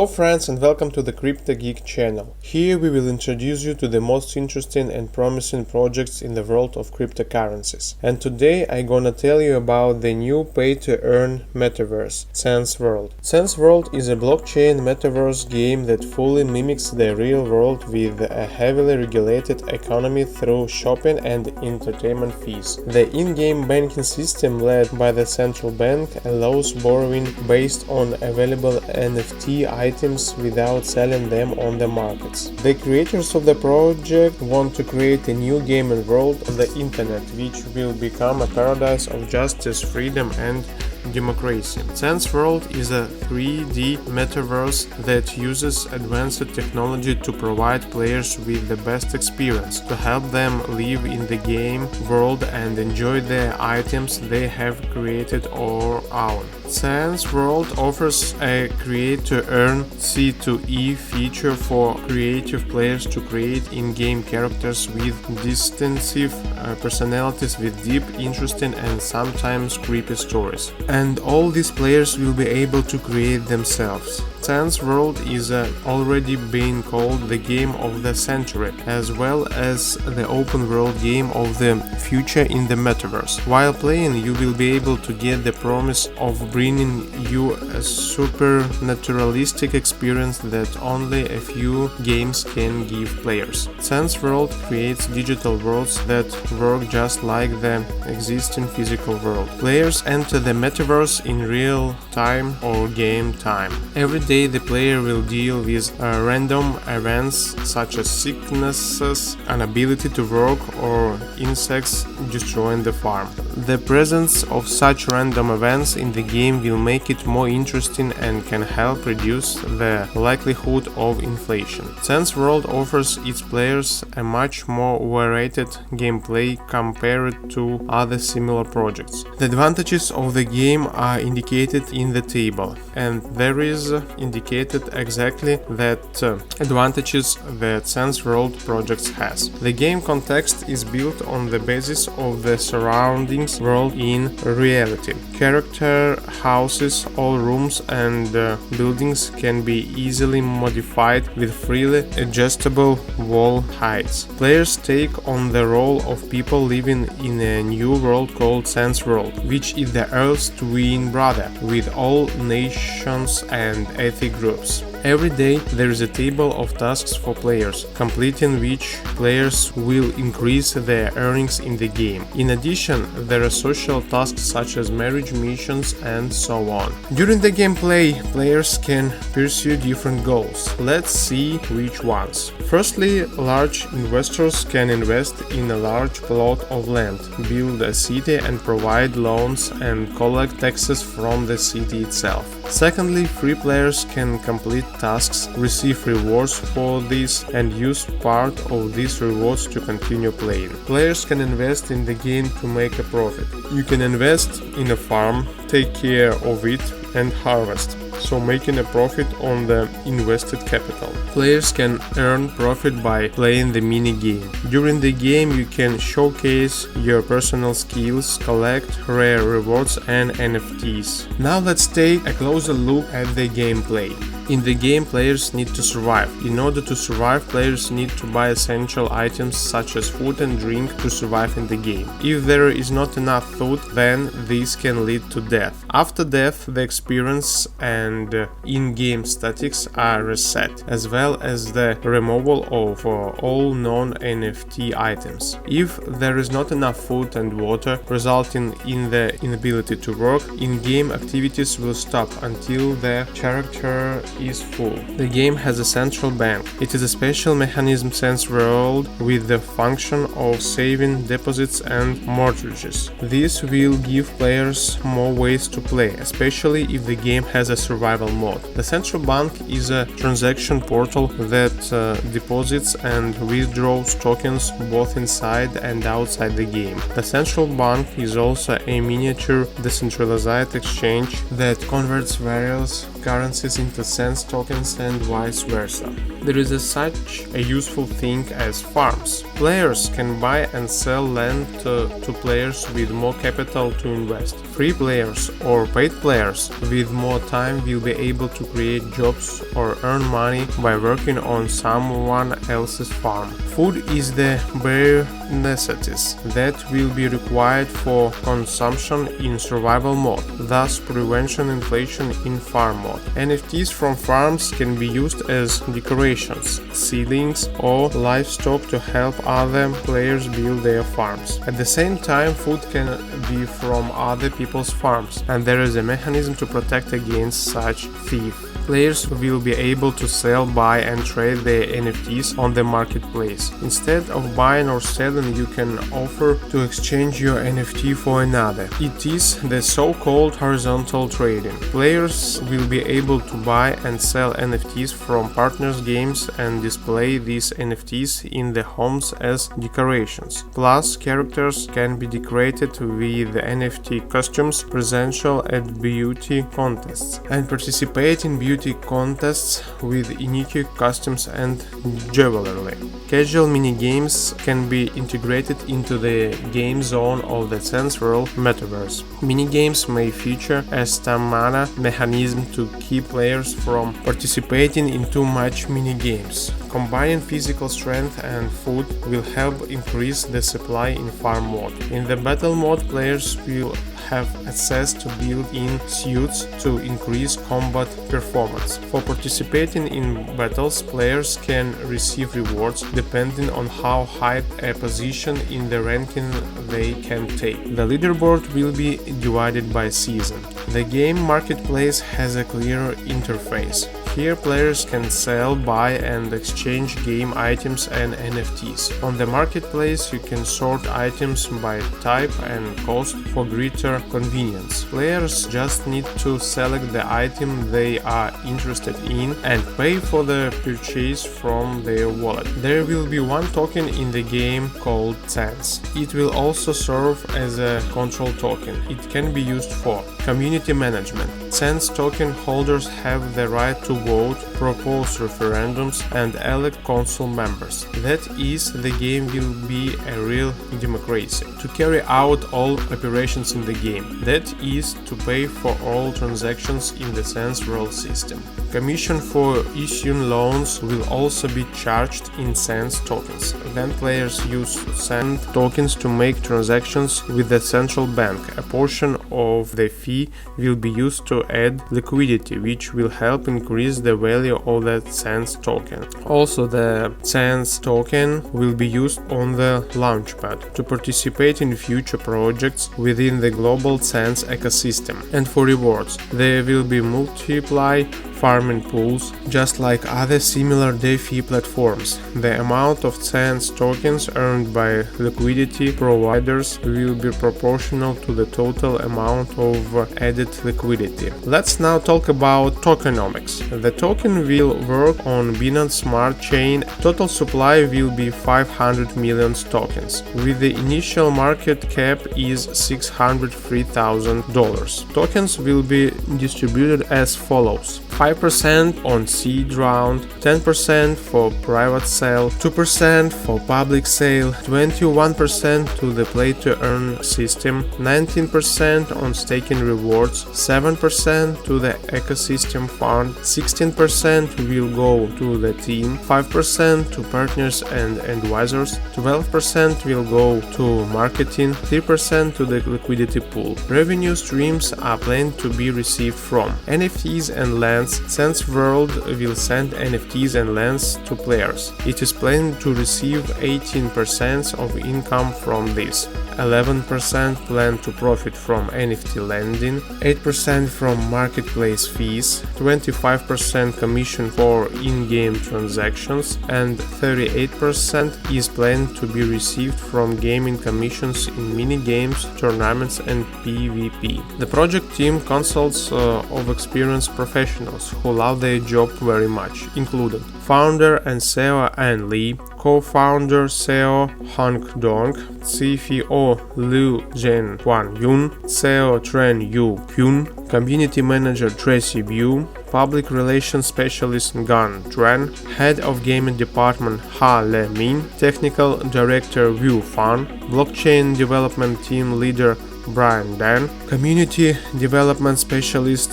Hello friends and welcome to the Crypto Geek channel. Here we will introduce you to the most interesting and promising projects in the world of cryptocurrencies. And today I'm gonna tell you about the new pay-to-earn metaverse, Cens World. Cens World is a blockchain metaverse game that fully mimics the real world with a heavily regulated economy through shopping and entertainment fees. The in-game banking system led by the central bank allows borrowing based on available NFT items without selling them on the markets. The creators of the project want to create a new gaming world on the internet, which will become a paradise of justice, freedom and democracy. Cens World is a 3D metaverse that uses advanced technology to provide players with the best experience, to help them live in the game world and enjoy the items they have created or own. Cens World offers a create-to-earn C2E feature for creative players to create in-game characters with distinctive personalities with deep, interesting and sometimes creepy stories. And all these players will be able to create themselves. Cens World is already being called the game of the century, as well as the open world game of the future in the metaverse. While playing, you will be able to get the promise of bringing you a supernaturalistic experience that only a few games can give players. Cens World creates digital worlds that work just like the existing physical world. Players enter the metaverse in real time or game time. Every day the player will deal with random events such as sicknesses, inability to work or insects destroying the farm. The presence of such random events in the game will make it more interesting and can help reduce the likelihood of inflation. Cens World offers its players a much more varied gameplay compared to other similar projects. The advantages of the game are indicated in the table, and there is indicated exactly that advantages that Cens World project has. The game context is built on the basis of the surroundings world in reality. Character houses, all rooms and buildings can be easily modified with freely adjustable wall heights. Players take on the role of people living in a new world called Cens World, which is the Earth's twin brother, with all nations and ethnic groups. Every day there is a table of tasks for players, completing which players will increase their earnings in the game. In addition, there are social tasks such as marriage missions and so on. During the gameplay, players can pursue different goals. Let's see which ones. Firstly, large investors can invest in a large plot of land, build a city and provide loans and collect taxes from the city itself. Secondly, free players can complete tasks, receive rewards for this, and use part of these rewards to continue playing. Players can invest in the game to make a profit. You can invest in a farm, take care of it, and harvest, so making a profit on the invested capital. Players can earn profit by playing the mini game. During the game you can showcase your personal skills, collect rare rewards and NFTs. Now let's take a closer look at the gameplay. In the game, players need to survive. In order to survive, players need to buy essential items such as food and drink to survive in the game. If there is not enough food, then this can lead to death. After death, the experience and in-game statics are reset, as well as the removal of all non-NFT items. If there is not enough food and water, resulting in the inability to work, in-game activities will stop until the character is full. The game has a central bank. It is a special mechanism Cens World with the function of saving deposits and mortgages. This will give players more ways to play, especially if the game has a survival mode. The central bank is a transaction portal that deposits and withdraws tokens both inside and outside the game. The central bank is also a miniature decentralized exchange that converts various currencies into Cens tokens and vice versa. There is such a useful thing as farms. Players can buy and sell land to players with more capital to invest. Free players or paid players with more time will be able to create jobs or earn money by working on someone else's farm. Food is the bare necessities that will be required for consumption in survival mode, thus prevention inflation in farm mode. NFTs from farms can be used as decorations, seedlings, or livestock to help other players build their farms. At the same time, food can be from other people's farms, and there is a mechanism to protect against such theft. Players will be able to sell, buy, and trade their NFTs on the marketplace. Instead of buying or selling, you can offer to exchange your NFT for another. It is the so-called horizontal trading. Players will be able to buy and sell NFTs from partners' games and display these NFTs in their homes as decorations. Plus, characters can be decorated with NFT costumes, presential at beauty contests, and participate in beauty contests with unique costumes and jewelry. Casual mini-games can be integrated into the game zone of the Cens World metaverse. Mini-games may feature a stamina mechanism to keep players from participating in too much mini-games. Combining physical strength and food will help increase the supply in farm mode. In the battle mode, players will have access to built-in suits to increase combat performance. For participating in battles, players can receive rewards depending on how high a position in the ranking they can take. The leaderboard will be divided by season. The game marketplace has a clear interface. Here players can sell, buy, and exchange game items and NFTs. On the marketplace you can sort items by type and cost for greater convenience. Players just need to select the item they are interested in and pay for the purchase from their wallet. There will be one token in the game called Cens. It will also serve as a control token. It can be used for community management. Cens token holders have the right to vote, propose referendums, and elect council members. That is, the game will be a real democracy. To carry out all operations in the game. That is, to pay for all transactions in the Cens World system. Commission for issuing loans will also be charged in Cens tokens. When players use Cens tokens to make transactions with the central bank, a portion of the fee will be used to add liquidity, which will help increase the value of that Cens token. Also, the Cens token will be used on the launchpad to participate in future projects within the global Cens ecosystem. And for rewards, there will be multiply farming pools, just like other similar DeFi platforms. The amount of Cens tokens earned by liquidity providers will be proportional to the total amount of added liquidity. Let's now talk about tokenomics. The token will work on Binance Smart Chain. Total supply will be 500 million tokens, with the initial market cap is $603,000. Tokens will be distributed as follows: 5% on seed round, 10% for private sale, 2% for public sale, 21% to the play-to-earn system, 19% on staking rewards, 7% to the ecosystem fund, 16% will go to the team, 5% to partners and advisors, 12% will go to marketing, 3% to the liquidity pool. Revenue streams are planned to be received from NFTs and lands. Cens World will send NFTs and lands to players. It is planned to receive 18% of income from this, 11% planned to profit from NFT lending, 8% from marketplace fees, 25% commission for in-game transactions, and 38% is planned to be received from gaming commissions in mini-games, tournaments, and PvP. The project team consists of experienced professionals professionals who love their job very much, including founder and CEO Ann Lee, co-founder CEO Hank Dong, CFO Liu Zhen Huan Yun, CEO Tren Yu Kyun, community manager Tracy Wu, public relations specialist Gan Tran, head of gaming department Ha Le Min, technical director Wu Fan, blockchain development team leader Brian Dan, community development specialist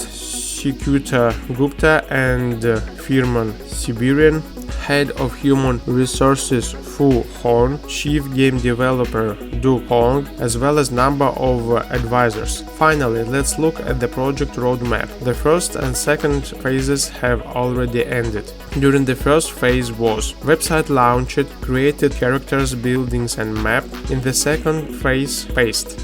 Shikuta Gupta and Firman Siberian, head of human resources Fu Hong, chief game developer Du Hong, as well as number of advisors. Finally, let's look at the project roadmap. The first and second phases have already ended. During the first phase was website launched, created characters, buildings and map. In the second phase,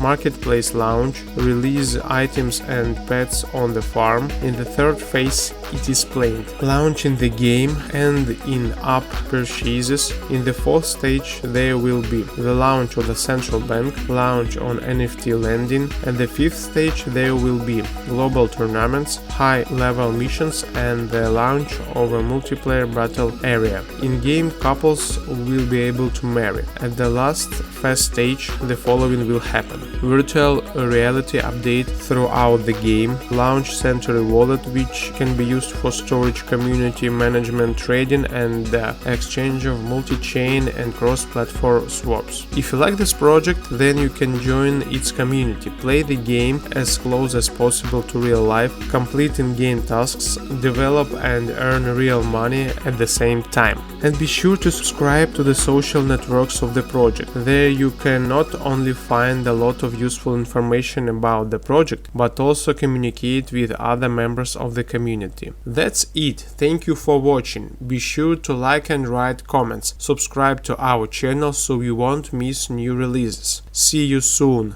marketplace launch, release items and pets on the farm. In the third phase, it is planned, launch in the game and in-app purchases. In the fourth stage, there will be the launch of the central bank, launch on NFT lending, and the fifth stage there will be global tournaments, high-level missions, and the launch of a multiplayer battle area. In-game couples will be able to marry. At the last phase stage, the following will happen: virtual reality update throughout the game, launch Century Wallet, which can be used for storage, community management, trading, and exchange of multi-chain and cross-platform swaps. If you like this project, then you can join its community, play the game as close as possible to real life, complete in-game tasks, develop and earn real money at the same time. And be sure to subscribe to the social networks of the project. There you can not only find a lot of useful information about the project, but also communicate with other members of the community. That's it. Thank you for watching. Be sure to like and write comments. Subscribe to our channel so you won't miss new releases. See you soon.